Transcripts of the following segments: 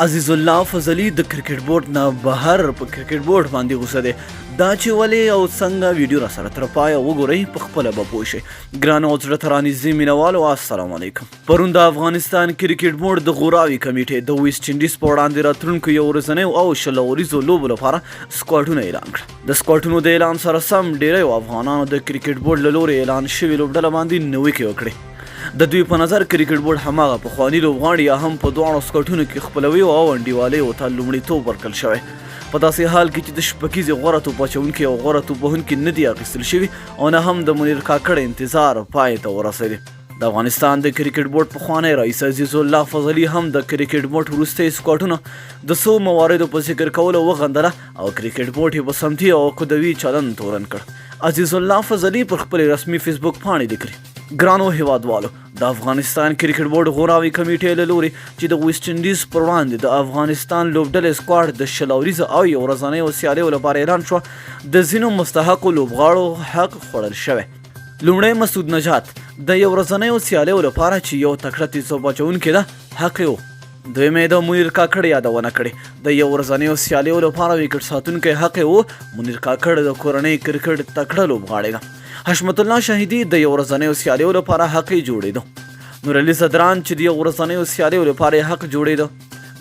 عزیز الله فضلی د کرکټ بورډ نه بهر په کرکټ بورډ باندې غوسه دی دا چې ولې او څنګه ویډیو را سره تر پایه وګورئ په خپله به پوه شئ. ګرانو او زړه ته رانږدې مینهوالو السلام علیکم. پرون د افغانستان کرکټ بورډ د غوراوي کمیټې د ویسټ انډیز په وړاندې راتلونکو یو ورځنیو او شل اوریزو لوبو لپاره سکواډونه اعلان کړل. د سکواډونو د اعلان سره سم ډیری افغانانو د کرکټ بورډ له لوري اعلان شوي لوبډله باندې نوکې وکړې. د دوی په نظر کرکټ بورډ هماغه پخواني لوبغاړي یا هم په دواړو سکواډونو کې خپلوي او انډیوالیو ته لومړیتوب ورکړل شوی په داسې حال کې چې د شپږیزې غوره توپ اچوونکي او غوره توپ وهونکي نه دي اخیستل شوي او نه هم د منیر کاکړ انتظار پای ته ورسېدی. د افغانستان د کرکټ بورډ پخوانی رئیس عزیز الله فضلي هم د کرکټ بورډ وروستي سکواډونه د څو مواردو په ذکر کولو وغندله او کرکټ بورډ یې په سمتي او قدوي چلند تورن کړ. عزیز الله فضلي پر خپل رسمي فیسبوک پاڼې لیکلي: ګرانو هیوادوالو، د افغانستان کرکټ بورډ غوراوي کمیټې له لوري چې د ویسټ انډیز پر وړاندې د افغانستان لوبډلې سکواډ د شل اوریزو او یو ورځنیو سیالیو لپاره اعلان شوه د ځینو مستحقو لوبغاړو حق خوړل شوی. لومړی مسعود نجات د یو ورځنیو سیالیو لپاره چې یو تکړه تیزوب اچوونکی ده حق یې و. دویم یې د منیر کاکړ یادونه کړې. د یو ورځنیو سیالیو لپاره ویکټ ساتونکی حق یې و. منیر کاکړ د کورنۍ کرکټ تکړه لوبغاړی ده. حشمت الله شهیدي د یو ورځنیو سیالیو لپاره حق یې جوړېده. نور علي صدران چې د یو ورځنیو سیالیو لپاره یې حق جوړېده.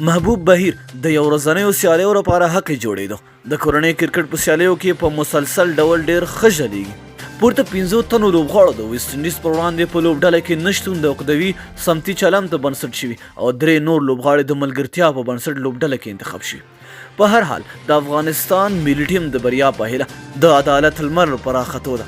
محبوب بهیر د یو ورځنیو سیالیو لپاره حق یې جوړېده. د کورنۍ کرکټ په سیالیو کې په مسلسل ډول ډېر ښه ژلیږي. پورته 15 تنو لوبغاړو د ویسټ انډیز پر وړاندې په لوبډله کې نشتون د قدوي سمتي چلند ته بنسټ شوي او 3 نور لوبغاړي د ملګرتیا په بنسټ لوبډله کې انتخاب شوي. په هر حال د افغانستان ملي ټیم د بریا په هیله د عدالت لمر پراختو ده.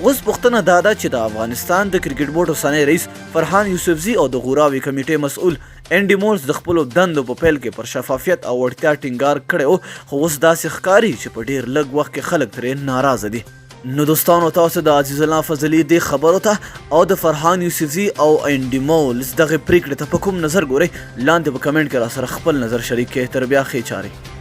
اوس پوښتنه دا ده چې د افغانستان د کرکټ بورډ اوسنی رئیس فرحان یوسفزي او د غوراوي کمیټې مسؤل انډي مولز د خپلو دندو په پیل کې پر شفافیت او وړتیا ټینګار کړی و، خو اوس داسې ښکاري چې په ډېر لږ وخت کې خلک ترې ناراضه دي. نو دوستانو، تاسو د عزیز الله فضلي دې خبرو ته او د فرحان یوسفزي او انډي مولز دغه پریکړې ته په کوم نظر ګورئ؟ لاندې په کمنټ کې را سره خپل نظر شریک کړئ. تر بیا ښې چارې.